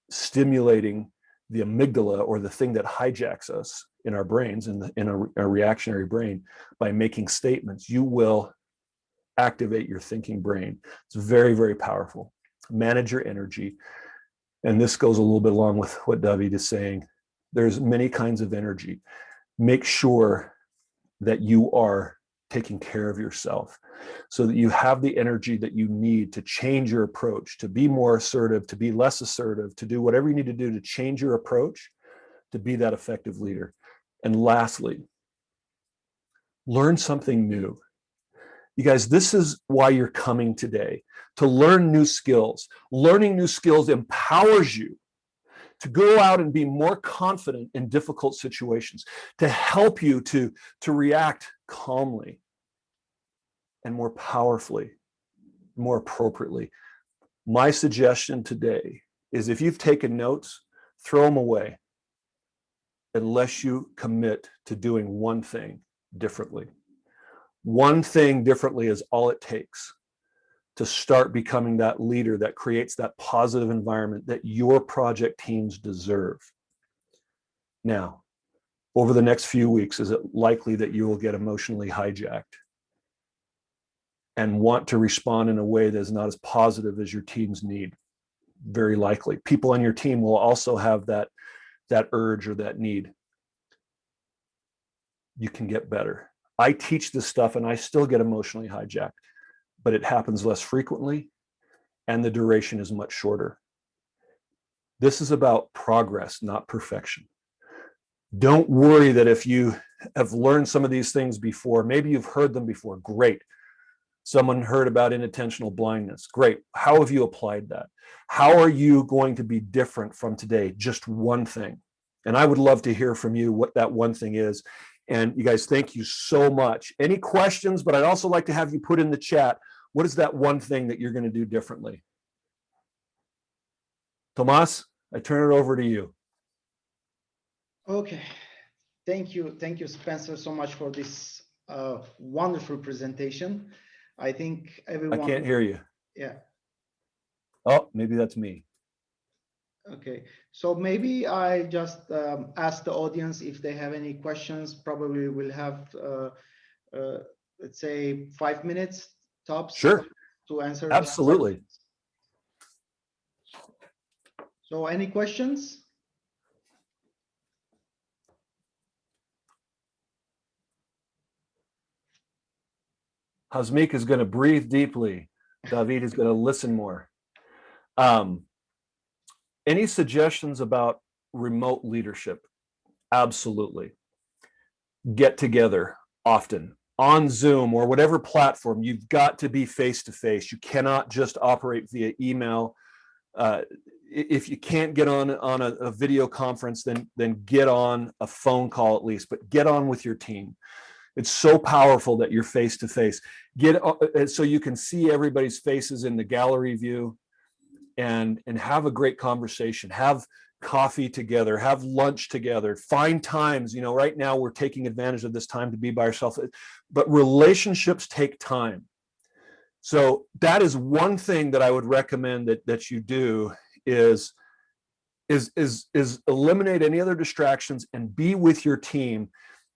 stimulating the amygdala, or the thing that hijacks us in our brains, in a reactionary brain, by making statements, you will activate your thinking brain. It's very, very powerful. Manage your energy. And this goes a little bit along with what David is saying. There's many kinds of energy. Make sure that you are taking care of yourself so that you have the energy that you need to change your approach, to be more assertive, to be less assertive, to do whatever you need to do to change your approach, to be that effective leader. And lastly, learn something new. You guys, this is why you're coming today, to learn new skills. Learning new skills empowers you to go out and be more confident in difficult situations, to help you to react calmly and more powerfully, more appropriately. My suggestion today is, if you've taken notes, throw them away unless you commit to doing one thing differently. One thing differently is all it takes to start becoming that leader that creates that positive environment that your project teams deserve. Now, over the next few weeks, is it likely that you will get emotionally hijacked and want to respond in a way that is not as positive as your teams need? Very likely. People on your team will also have that urge or that need. You can get better. I teach this stuff and I still get emotionally hijacked, but it happens less frequently and the duration is much shorter. This is about progress, not perfection. Don't worry that if you have learned some of these things before, maybe you've heard them before, great. Someone heard about inattentional blindness, great. How have you applied that? How are you going to be different from today? Just one thing. And I would love to hear from you what that one thing is. And you guys, thank you so much. Any questions? But I'd also like to have you put in the chat, what is that one thing that you're going to do differently? Tomas, I turn it over to you. Okay, thank you, Spencer, so much for this wonderful presentation. I think everyone. I can't hear you. Yeah. Oh, maybe that's me. Okay, so maybe I just ask the audience if they have any questions. Probably we'll have, let's say, 5 minutes tops. Sure. To answer. Absolutely. So any questions? Hasmik is going to breathe deeply. David is going to listen more. Any suggestions about remote leadership? Absolutely. Get together often on Zoom or whatever platform. You've got to be face to face. You cannot just operate via email If you can't get on a video conference, then get on a phone call at least, but get on with your team. It's so powerful that you're face to face. Get so you can see everybody's faces in the gallery view, and have a great conversation. Have coffee together, have lunch together, find times. You know, right now we're taking advantage of this time to be by ourselves, but relationships take time. So that is one thing that I would recommend that you do is eliminate any other distractions and be with your team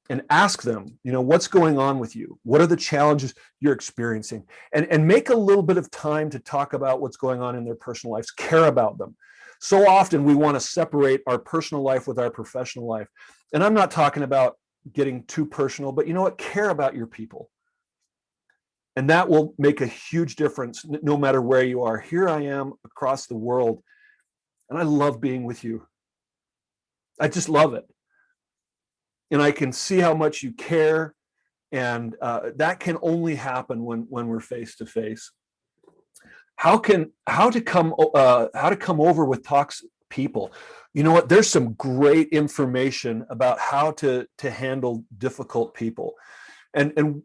and ask them, you know, what's going on with you? What are the challenges you're experiencing? And make a little bit of time to talk about what's going on in their personal lives, care about them. So often we want to separate our personal life with our professional life. And I'm not talking about getting too personal, but you know what? Care about your people. And that will make a huge difference no matter where you are. Here I am across the world, and I love being with you. I just love it. And I can see how much you care, and that can only happen when we're face to face. How to come over with toxic people? You know what? There's some great information about how to handle difficult people, and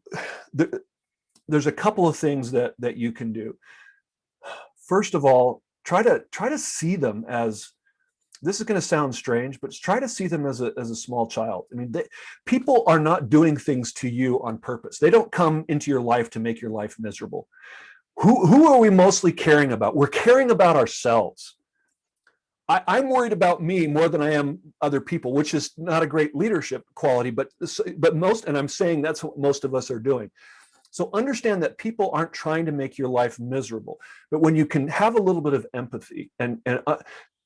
there's a couple of things that you can do. First of all, try to see them as, this is going to sound strange, but try to see them as a small child. I mean, people are not doing things to you on purpose. They don't come into your life to make your life miserable. Who are we mostly caring about? We're caring about ourselves. I'm worried about me more than I am other people, which is not a great leadership quality, but most, and I'm saying that's what most of us are doing. So understand that people aren't trying to make your life miserable, but when you can have a little bit of empathy, and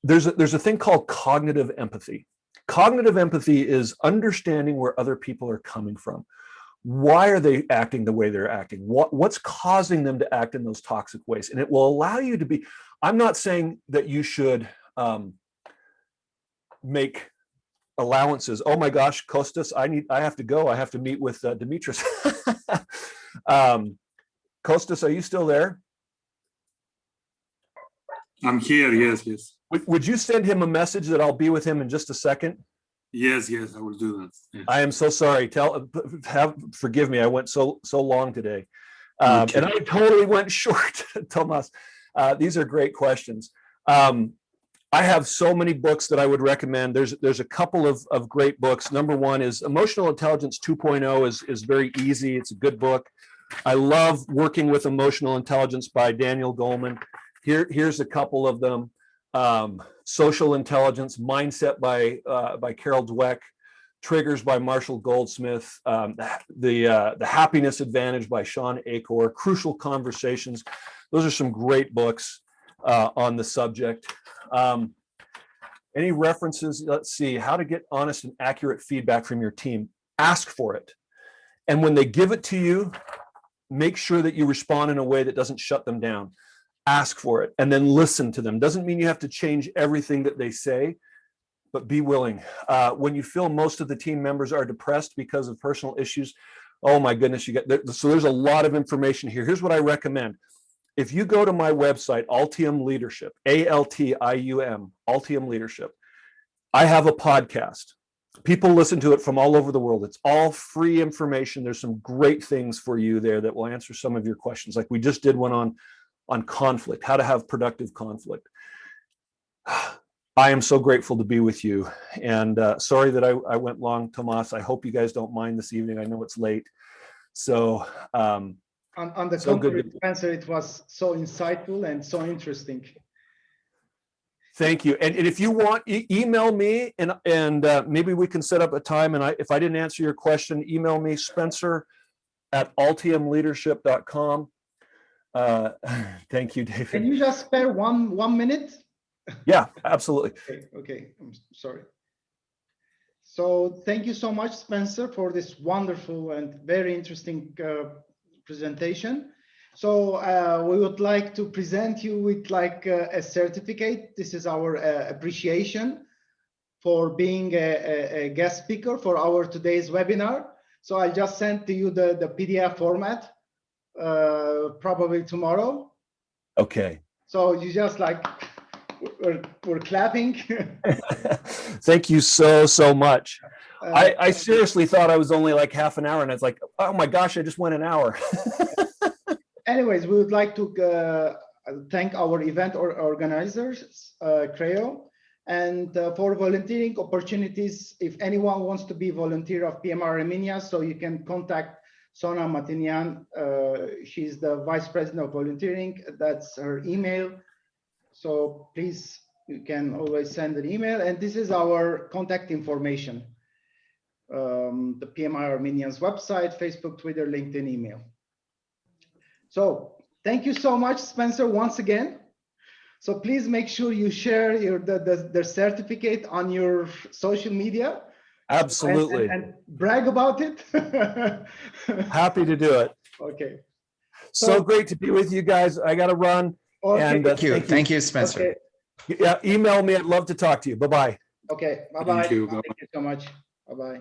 there's a thing called cognitive empathy. Cognitive empathy is understanding where other people are coming from. Why are they acting the way they're acting? What's causing them to act in those toxic ways? And it will allow you to be, I'm not saying that you should make allowances. Oh my gosh, Kostas, I have to go. I have to meet with Dimitris. Kostas, are you still there? I'm here. Yes. Would you send him a message that I'll be with him in just a second? Yes, I will do that. Yes. I am so sorry. Forgive me. I went so long today, Okay. and I totally went short, Tomas. These are great questions. I have so many books that I would recommend. There's a couple of great books. Number one is Emotional Intelligence 2.0 is very easy. It's a good book. I love Working with Emotional Intelligence by Daniel Goleman. Here's a couple of them. Social Intelligence, Mindset by Carol Dweck, Triggers by Marshall Goldsmith, the Happiness Advantage by Sean Achor, Crucial Conversations. Those are some great books on the subject. Any references? Let's see. How to get honest and accurate feedback from your team. Ask for it. And when they give it to you, make sure that you respond in a way that doesn't shut them down. Ask for it and then listen to them. Doesn't mean you have to change everything that they say, but be willing. When you feel most of the team members are depressed because of personal issues, oh my goodness, so there's a lot of information here. Here's what I recommend. If you go to my website, Altium Leadership, Altium, Altium Leadership, I have a podcast. People listen to it from all over the world. It's all free information. There's some great things for you there that will answer some of your questions. Like we just did one on conflict, how to have productive conflict. I am so grateful to be with you. And sorry that I went long, Tomas. I hope you guys don't mind this evening. I know it's late. So on the so contrary, Spencer, it was so insightful and so interesting. Thank you. And if you want, email me and maybe we can set up a time. And if I didn't answer your question, email me, Spencer@altiumleadership.com. Thank you, David. Can you just spare one minute? Yeah, absolutely. Okay. I'm sorry. So thank you so much, Spencer, for this wonderful and very interesting presentation. So we would like to present you with like a certificate. This is our appreciation for being a guest speaker for our today's webinar. So I'll just send to you the PDF format probably tomorrow. Okay. So you just like we're clapping. Thank you so much. I seriously thought I was only like half an hour, and it's like, oh my gosh, I just went an hour. Anyways, we would like to thank our event organizers, Creo, and for volunteering opportunities. If anyone wants to be volunteer of PMR Armenia, so you can contact Sona Matinyan. She's the Vice President of Volunteering. That's her email. So please, you can always send an email. And this is our contact information. The PMI Armenians website, Facebook, Twitter, LinkedIn, email. So thank you so much, Spencer, once again. So please make sure you share the certificate on your social media. Absolutely. And brag about it. Happy to do it. Okay. So great to be with you guys. I got to run. Okay. And thank you. Thank you, Spencer. Okay. Yeah, email me. I'd love to talk to you. Bye-bye. Okay. Bye-bye. Thank you. Thank you so much. Bye-bye.